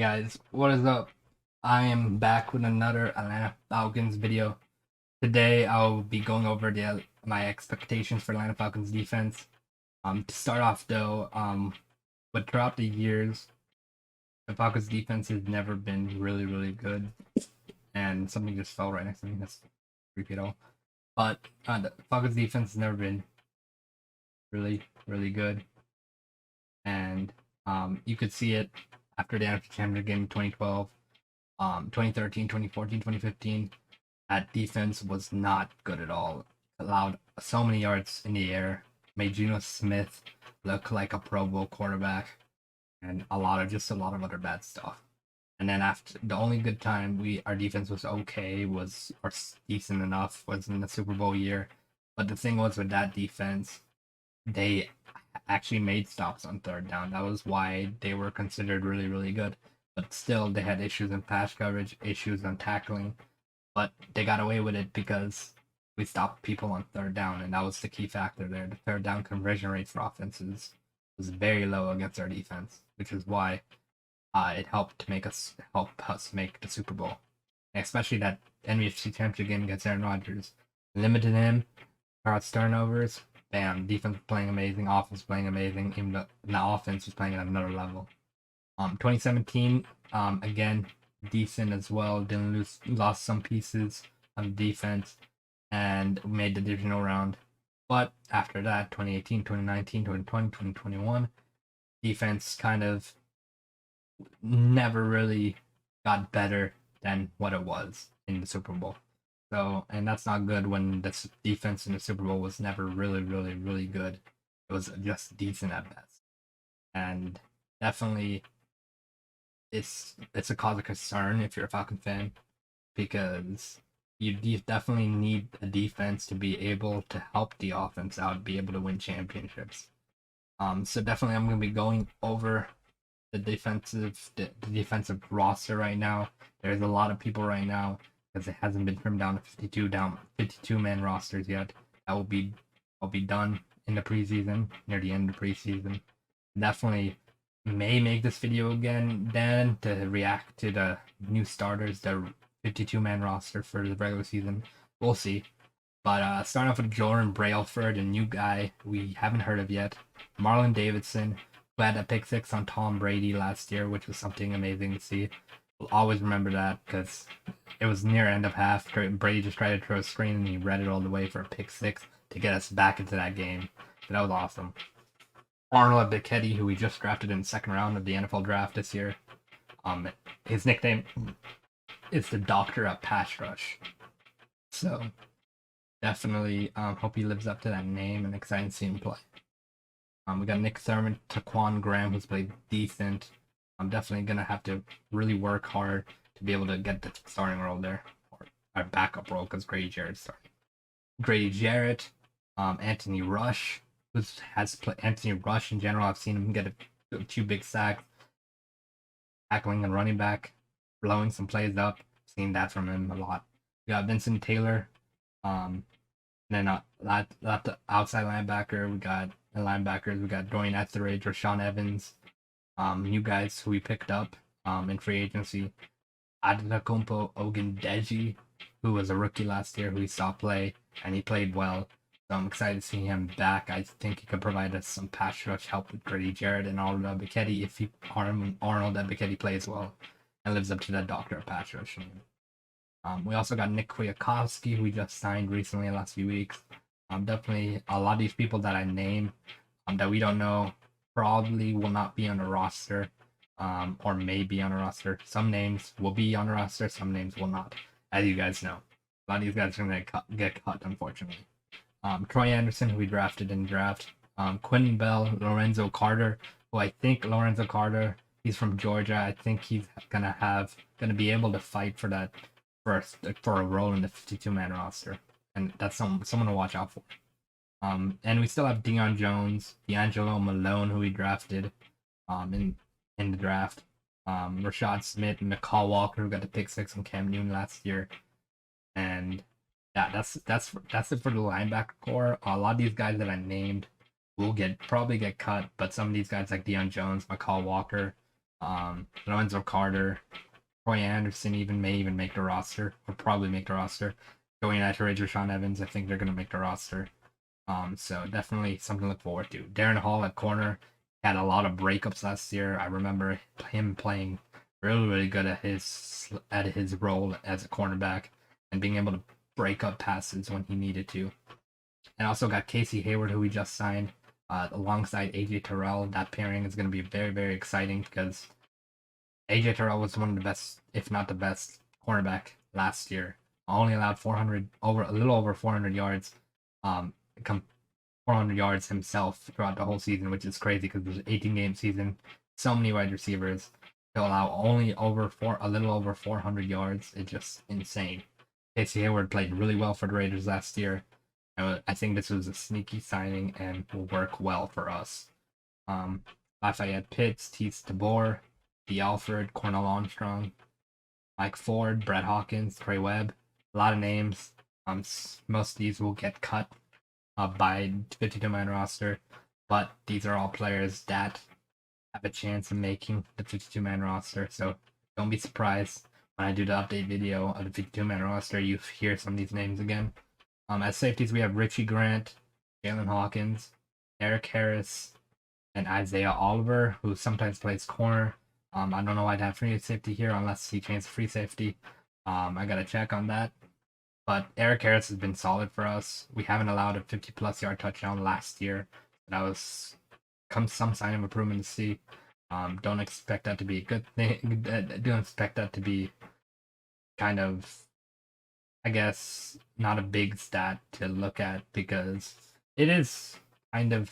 guys, what is up? I am back with another Atlanta Falcons video. Today I'll be going over my expectations for Atlanta Falcons defense. To start off though, but throughout the years, the Falcons defense has never been really good. And something just fell right next to me. That's creepy at all. But the Falcons defense has never been really good. And you could see it after the Untitled Chapter game in 2012, 2013, 2014, 2015. That defense was not good at all. Allowed so many yards in the air, made Geno Smith look like a Pro Bowl quarterback, and a lot of other bad stuff. And then after the only good time our defense was okay, or decent enough, was in the Super Bowl year. But the thing was with that defense, they actually made stops on third down. That was why they were considered really good. But still, they had issues in pass coverage, issues on tackling. But they got away with it because we stopped people on third down, and that was the key factor there. The third down conversion rate for offenses was very low against our defense, which is why it helped us make the Super Bowl. And especially that NFC Championship game against Aaron Rodgers. Limited him, caused turnovers. Bam, defense playing amazing, offense playing amazing, even the offense was playing at another level. 2017, again, decent as well. Lost some pieces on defense and made the divisional round. But after that, 2018, 2019, 2020, 2021, defense kind of never really got better than what it was in the Super Bowl. So, and that's not good when the defense in the Super Bowl was never really good. It was just decent at best. And definitely it's a cause of concern if you're a Falcon fan, because you definitely need a defense to be able to help the offense out, be able to win championships. So definitely I'm going to be going over the defensive roster right now. There's a lot of people right now, because it hasn't been trimmed down to 52 man rosters yet. That will be done in the preseason, near the end of the preseason. Definitely may make this video again then to react to the new starters, the 52 man roster for the regular season. We'll see. But starting off with Jordan Brailford, a new guy we haven't heard of yet. Marlon Davidson, who had a pick six on Tom Brady last year, which was something amazing to see. We'll always remember that because it was near end of half. Brady just tried to throw a screen and he read it all the way for a pick six to get us back into that game. So that was awesome. Arnold Ebiketie, who we just drafted in the second round of the NFL draft this year. His nickname is the Doctor of Pass Rush. So definitely hope he lives up to that name, and excited to see him play. We got Nick Thurman, Taquan Graham, who's played decent. I'm definitely going to have to really work hard to be able to get the starting role there, or our backup role, because Grady Jarrett's starting. Grady Jarrett, Anthony Rush, Anthony Rush in general, I've seen him get two big sacks, tackling and running back, blowing some plays up. Seen that from him a lot. We got Vincent Taylor, then the outside linebacker, we got Dorian Etheridge, Rashaan Evans, new guys who we picked up in free agency. Adetokunbo Ogundeji, who was a rookie last year, who we saw play, and he played well. So I'm excited to see him back. I think he could provide us some pass rush help with Grady Jarrett and Arnold Ebiketie if Arnold Ebiketie plays well and lives up to that Doctor of Pass Rush name. We also got Nick Kwiatkowski, who we just signed recently in the last few weeks. Definitely a lot of these people that I name that we don't know probably will not be on the roster, or may be on the roster. Some names will be on the roster, some names will not, as you guys know. A lot of these guys are going to get cut, unfortunately. Troy Anderson, who we drafted in the draft. Quentin Bell, Lorenzo Carter, who I think he's from Georgia. I think he's gonna be able to fight for that for a role in the 52 man roster, and that's someone to watch out for. And we still have Deion Jones, D'Angelo Malone, who we drafted in the draft. Rashad Smith, and McCall Walker, who got the pick six on Cam Newton last year. And yeah, that's it for the linebacker core. A lot of these guys that I named will probably get cut, but some of these guys like Deion Jones, McCall Walker, Lorenzo Carter, Troy Anderson may even make the roster, or probably make the roster. Going at Rashaan Evans, I think they're going to make the roster. So definitely something to look forward to. Darren Hall at corner had a lot of breakups last year. I remember him playing really good at his role as a cornerback and being able to break up passes when he needed to. And also got Casey Hayward, who we just signed, alongside AJ Terrell. That pairing is going to be very exciting because AJ Terrell was one of the best, if not the best, cornerback last year. Only allowed a little over 400 yards. 400 yards himself throughout the whole season, which is crazy because it was an 18-game season. So many wide receivers to allow only a little over 400 yards. It's just insane. Casey Hayward played really well for the Raiders last year. I think this was a sneaky signing and will work well for us. Lafayette Pitts, Teets Tabor, D. Alford, Cornell Armstrong, Mike Ford, Brett Hawkins, Trey Webb. A lot of names. Most of these will get cut by 52-man roster, but these are all players that have a chance of making the 52-man roster, so don't be surprised when I do the update video of the 52-man roster, you hear some of these names again. As safeties, we have Richie Grant, Jaylen Hawkins, Eric Harris, and Isaiah Oliver, who sometimes plays corner. I don't know why I'd have free safety here unless he changed free safety. I gotta check on that. But Eric Harris has been solid for us. We haven't allowed a 50-plus yard touchdown last year. That was some sign of improvement to see. Don't expect that to be a good thing. Don't expect that to be kind of, I guess, not a big stat to look at because it is kind of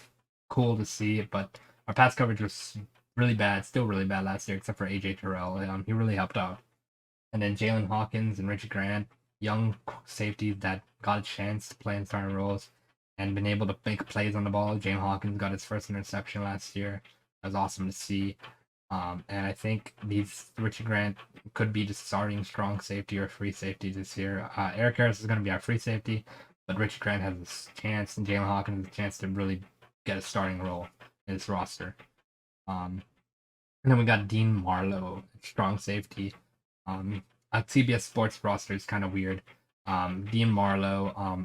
cool to see it, but our pass coverage was really bad, still really bad last year, except for AJ Terrell. He really helped out. And then Jaylen Hawkins and Richie Grant, young safeties that got a chance to play in starting roles and been able to make plays on the ball. Jaylen Hawkins got his first interception last year. That was awesome to see. And I think Richie Grant could be the starting strong safety or free safety this year. Eric Harris is going to be our free safety, but Richie Grant has a chance, and Jaylen Hawkins has a chance to really get a starting role in this roster. And then we got Dean Marlowe, strong safety. A CBS Sports roster is kind of weird. Dean Marlowe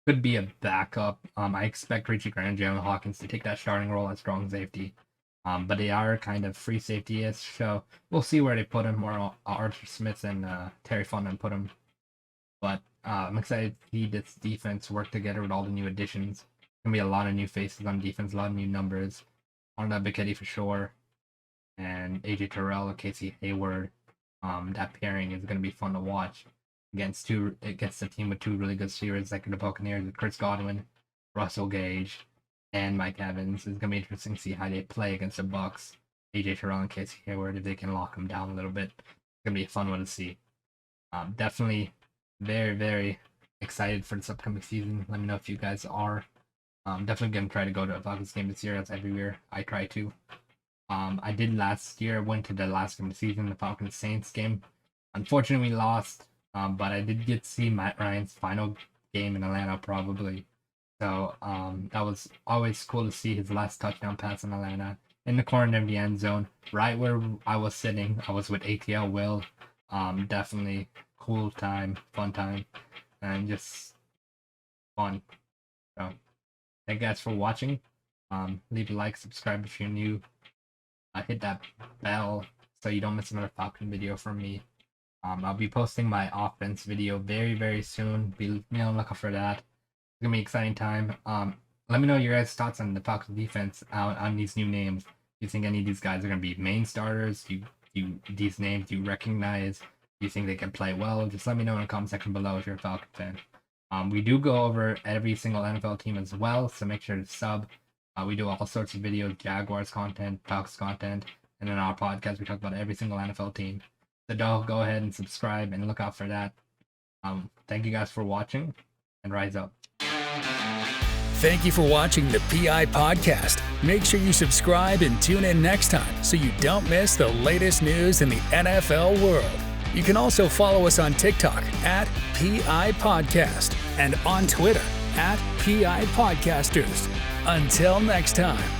could be a backup. I expect Richie Grant and Jaylen Hawkins to take that starting role as strong safety. But they are kind of free safety-ish, so we'll see where they put him, or Arthur Smith and Terry Fontenot put him. But I'm excited to see this defense work together with all the new additions. There's going to be a lot of new faces on defense, a lot of new numbers. Arnold Bichetti for sure, and AJ Terrell and Casey Hayward. That pairing is going to be fun to watch against a team with two really good receivers like the Buccaneers with Chris Godwin, Russell Gage, and Mike Evans. It's going to be interesting to see how they play against the Bucs. AJ Terrell and Casey Hayward, if they can lock them down a little bit. It's going to be a fun one to see. Definitely very excited for this upcoming season. Let me know if you guys are. Definitely going to try to go to a Falcons game this year, as every year I try to. I did last year, went to the last game of the season, the Falcons Saints game. Unfortunately, we lost, but I did get to see Matt Ryan's final game in Atlanta, probably. So that was always cool to see his last touchdown pass in Atlanta, in the corner of the end zone, right where I was sitting. I was with ATL Will. Definitely cool time, fun time, and just fun. So thank you guys for watching. Leave a like, subscribe if you're new. Hit that bell so you don't miss another Falcon video from me. I'll be posting my offense video very soon. Be on the lookout for that. It's gonna be an exciting time. Let me know your guys' thoughts on the Falcons defense on these new names. Do you think any of these guys are gonna be main starters? These names do you recognize? Do you think they can play well? Just let me know in the comment section below if you're a Falcon fan. We do go over every single NFL team as well, so make sure to sub. We do all sorts of videos, Jaguars content, Falcons content, and in our podcast we talk about every single NFL team. So go ahead and subscribe and look out for that. Thank you guys for watching, and rise up. Thank you for watching the PI Podcast. Make sure you subscribe and tune in next time so you don't miss the latest news in the NFL world. You can also follow us on TikTok at PI Podcast and on Twitter at PIPodcasters. Until next time.